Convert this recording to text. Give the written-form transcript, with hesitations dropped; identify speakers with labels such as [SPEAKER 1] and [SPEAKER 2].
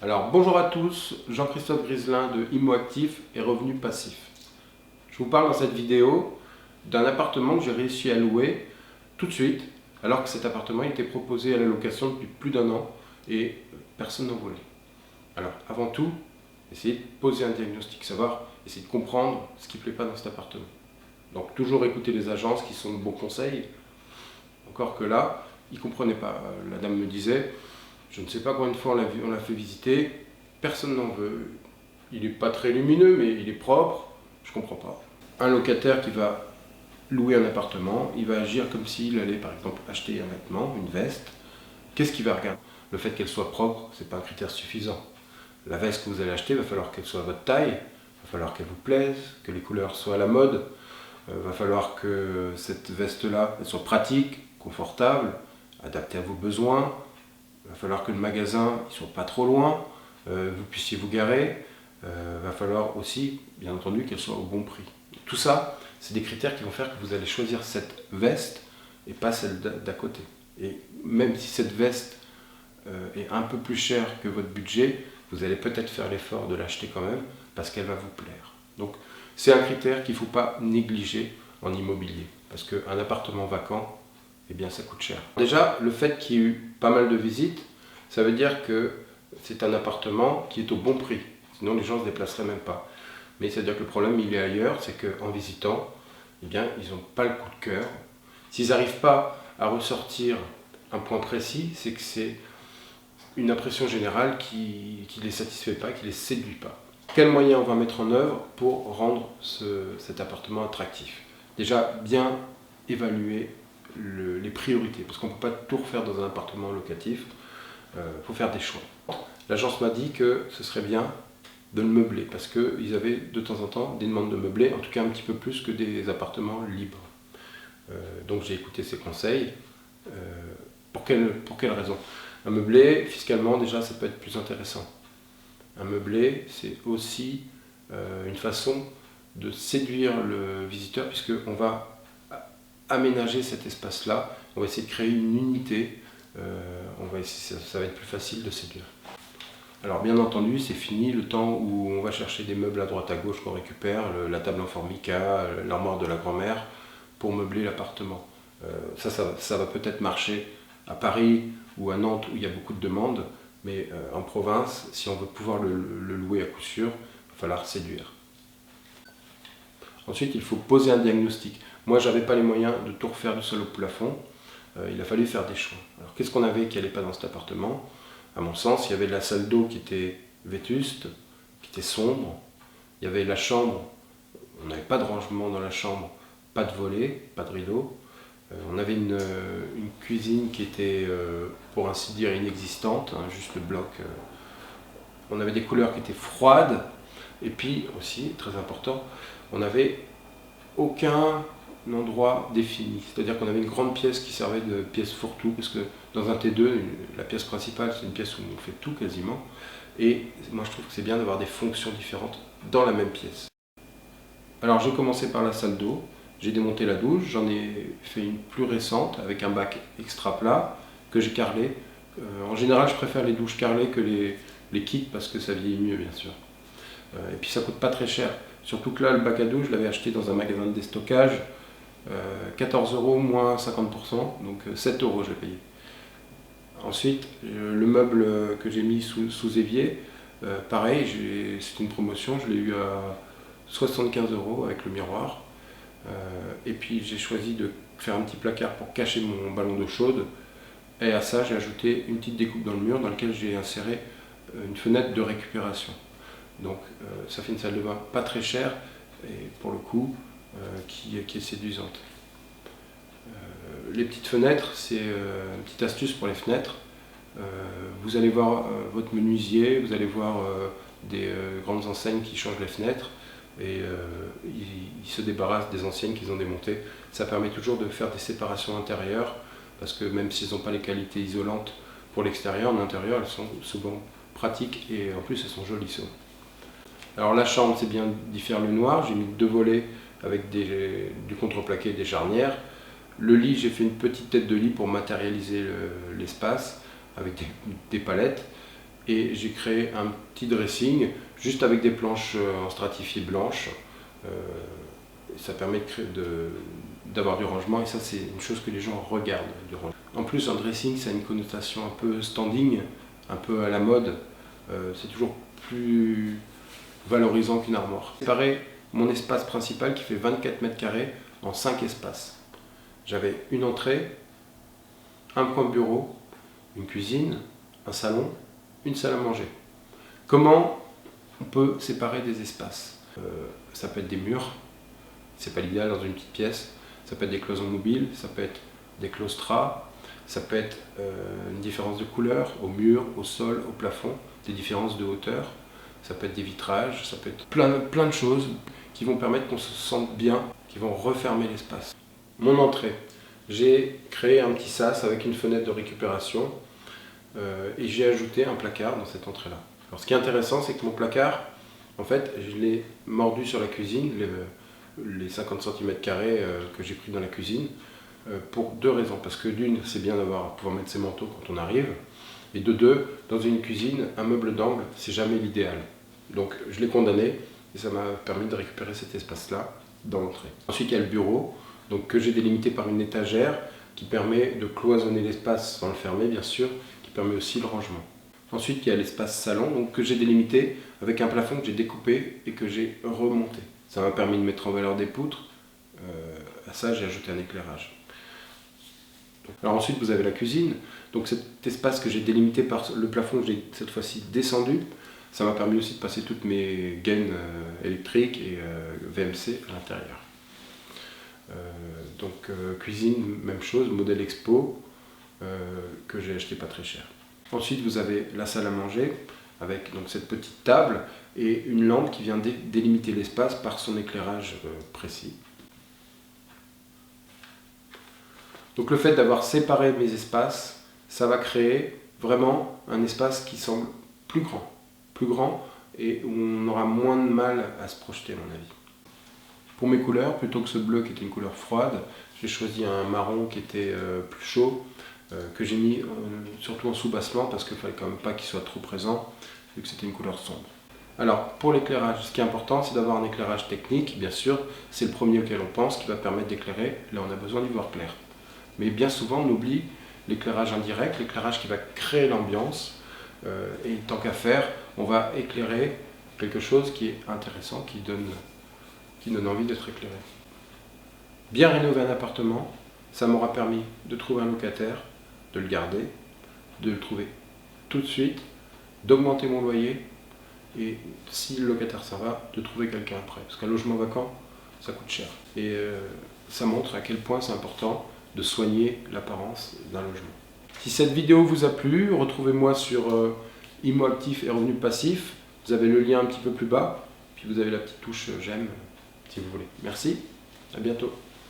[SPEAKER 1] Alors bonjour à tous, Jean-Christophe Griselin de ImoActif et Revenus Passifs. Je vous parle dans cette vidéo d'un appartement que j'ai réussi à louer tout de suite, alors que cet appartement était proposé à la location depuis plus d'un an et personne n'en voulait. Alors avant tout, essayez de poser un diagnostic, essayer de comprendre ce qui ne plaît pas dans cet appartement. Donc toujours écouter les agences qui sont de bons conseils, encore que là, ils ne comprenaient pas. La dame me disait: je ne sais pas combien de fois on l'a fait visiter, personne n'en veut. Il n'est pas très lumineux, mais il est propre, je ne comprends pas. Un locataire qui va louer un appartement, il va agir comme s'il allait par exemple acheter un vêtement, une veste. Qu'est-ce qu'il va regarder? Le fait qu'elle soit propre, ce n'est pas un critère suffisant. La veste que vous allez acheter, il va falloir qu'elle soit à votre taille, il va falloir qu'elle vous plaise, que les couleurs soient à la mode, il va falloir que cette veste-là elle soit pratique, confortable, adaptée à vos besoins. Il va falloir que le magasin ne soit pas trop loin, vous puissiez vous garer. Il va falloir aussi, bien entendu, qu'elle soit au bon prix. Tout ça, c'est des critères qui vont faire que vous allez choisir cette veste et pas celle d'à côté. Et même si cette veste est un peu plus chère que votre budget, vous allez peut-être faire l'effort de l'acheter quand même parce qu'elle va vous plaire. Donc c'est un critère qu'il ne faut pas négliger en immobilier parce qu'un appartement vacant, eh bien ça coûte cher. Déjà, le fait qu'il y ait eu pas mal de visites, ça veut dire que c'est un appartement qui est au bon prix. Sinon les gens ne se déplaceraient même pas. Mais c'est-à-dire que le problème il est ailleurs, c'est qu'en visitant, eh bien, ils n'ont pas le coup de cœur. S'ils n'arrivent pas à ressortir un point précis, c'est que c'est une impression générale qui ne les satisfait pas, qui ne les séduit pas. Quels moyens on va mettre en œuvre pour rendre cet appartement attractif? Déjà, bien évaluer les priorités, parce qu'on ne peut pas tout refaire dans un appartement locatif, il faut faire des choix. L'agence m'a dit que ce serait bien de le meubler, parce qu'ils avaient de temps en temps des demandes de meubler, en tout cas un petit peu plus que des appartements libres. Donc j'ai écouté ses conseils. Pour quelle raison? Un meublé, fiscalement déjà, ça peut être plus intéressant. Un meublé, c'est aussi une façon de séduire le visiteur, puisqu'on va aménager cet espace-là, on va essayer de créer une unité, ça va être plus facile de séduire. Alors bien entendu, c'est fini le temps où on va chercher des meubles à droite à gauche qu'on récupère, la table en formica, l'armoire de la grand-mère, pour meubler l'appartement. Ça va peut-être marcher à Paris ou à Nantes où il y a beaucoup de demandes, mais en province, si on veut pouvoir le louer à coup sûr, il va falloir séduire. Ensuite, il faut poser un diagnostic. Moi, je n'avais pas les moyens de tout refaire du sol au plafond. Il a fallu faire des choix. Alors, qu'est-ce qu'on avait qui n'allait pas dans cet appartement? À mon sens, il y avait la salle d'eau qui était vétuste, qui était sombre. Il y avait la chambre, on n'avait pas de rangement dans la chambre, pas de volet, pas de rideau. On avait une cuisine qui était, pour ainsi dire, inexistante, hein, juste le bloc. On avait des couleurs qui étaient froides. Et puis aussi, très important, on n'avait aucun endroit défini. C'est-à-dire qu'on avait une grande pièce qui servait de pièce fourre-tout, parce que dans un T2, la pièce principale, c'est une pièce où on fait tout quasiment. Et moi, je trouve que c'est bien d'avoir des fonctions différentes dans la même pièce. Alors, j'ai commencé par la salle d'eau. J'ai démonté la douche. J'en ai fait une plus récente avec un bac extra plat que j'ai carrelé. En général, je préfère les douches carrelées que les kits parce que ça vieillit mieux, bien sûr. Et puis ça coûte pas très cher. Surtout que là, le bac à douche, je l'avais acheté dans un magasin de déstockage. 14 € moins 50%, donc 7 € je l'ai payé. Ensuite, le meuble que j'ai mis sous évier, pareil, c'est une promotion, je l'ai eu à 75 € avec le miroir. Et puis j'ai choisi de faire un petit placard pour cacher mon ballon d'eau chaude. Et à ça, j'ai ajouté une petite découpe dans le mur dans laquelle j'ai inséré une fenêtre de récupération. Donc ça fait une salle de bain pas très chère et pour le coup qui est séduisante. Les petites fenêtres, c'est une petite astuce pour les fenêtres. Vous allez voir votre menuisier, vous allez voir des grandes enseignes qui changent les fenêtres et ils se débarrassent des anciennes qu'ils ont démontées. Ça permet toujours de faire des séparations intérieures parce que même s'ils n'ont pas les qualités isolantes pour l'extérieur, en intérieur elles sont souvent pratiques et en plus elles sont jolies souvent. Alors la chambre, c'est bien d'y faire le noir, j'ai mis 2 volets avec du contreplaqué et des charnières. Le lit, j'ai fait une petite tête de lit pour matérialiser l'espace avec des palettes. et j'ai créé un petit dressing juste avec des planches en stratifié blanches. Ça permet d'avoir du rangement, et ça c'est une chose que les gens regardent, du rangement. En plus, un dressing, ça a une connotation un peu standing, un peu à la mode. C'est toujours plus valorisant qu'une armoire. J'ai séparé mon espace principal qui fait 24 mètres carrés en 5 espaces. J'avais une entrée, un coin bureau, une cuisine, un salon, une salle à manger. Comment on peut séparer des espaces? Ça peut être des murs, c'est pas l'idéal dans une petite pièce. Ça peut être des cloisons mobiles, ça peut être des claustras, ça peut être une différence de couleur au mur, au sol, au plafond, des différences de hauteur, ça peut être des vitrages, ça peut être plein de choses qui vont permettre qu'on se sente bien, qui vont refermer l'espace. Mon entrée, j'ai créé un petit sas avec une fenêtre de récupération et j'ai ajouté un placard dans cette entrée-là. Alors ce qui est intéressant, c'est que mon placard, en fait, je l'ai mordu sur la cuisine, les 50 cm² que j'ai pris dans la cuisine, pour deux raisons. Parce que d'une, c'est bien d'avoir pouvoir mettre ses manteaux quand on arrive, et de deux, dans une cuisine, un meuble d'angle, c'est jamais l'idéal. Donc je l'ai condamné, et ça m'a permis de récupérer cet espace-là dans l'entrée. Ensuite, il y a le bureau, donc, que j'ai délimité par une étagère, qui permet de cloisonner l'espace sans le fermer, bien sûr, qui permet aussi le rangement. Ensuite, il y a l'espace salon, donc, que j'ai délimité avec un plafond que j'ai découpé et que j'ai remonté. Ça m'a permis de mettre en valeur des poutres. À ça, j'ai ajouté un éclairage. Alors ensuite, vous avez la cuisine. Donc cet espace que j'ai délimité par le plafond, j'ai cette fois-ci descendu. Ça m'a permis aussi de passer toutes mes gaines électriques et VMC à l'intérieur. Cuisine, même chose, modèle Expo, que j'ai acheté pas très cher. Ensuite, vous avez la salle à manger, avec donc cette petite table et une lampe qui vient délimiter l'espace par son éclairage précis. Donc le fait d'avoir séparé mes espaces, ça va créer vraiment un espace qui semble plus grand et où on aura moins de mal à se projeter à mon avis. Pour mes couleurs, plutôt que ce bleu qui était une couleur froide, j'ai choisi un marron qui était plus chaud, que j'ai mis surtout en sous-bassement parce qu'il ne fallait quand même pas qu'il soit trop présent, vu que c'était une couleur sombre. Alors pour l'éclairage, ce qui est important, c'est d'avoir un éclairage technique, bien sûr, c'est le premier auquel on pense qui va permettre d'éclairer, là on a besoin d'y voir clair. Mais bien souvent on oublie l'éclairage indirect, l'éclairage qui va créer l'ambiance, et tant qu'à faire, on va éclairer quelque chose qui est intéressant, qui donne envie d'être éclairé. Bien rénover un appartement, ça m'aura permis de trouver un locataire, de le garder, de le trouver tout de suite, d'augmenter mon loyer et si le locataire s'en va, de trouver quelqu'un après. Parce qu'un logement vacant, ça coûte cher. Et ça montre à quel point c'est important de soigner l'apparence d'un logement. Si cette vidéo vous a plu, retrouvez-moi sur Immoactif et Revenus Passifs. Vous avez le lien un petit peu plus bas, puis vous avez la petite touche j'aime si vous voulez. Merci, à bientôt.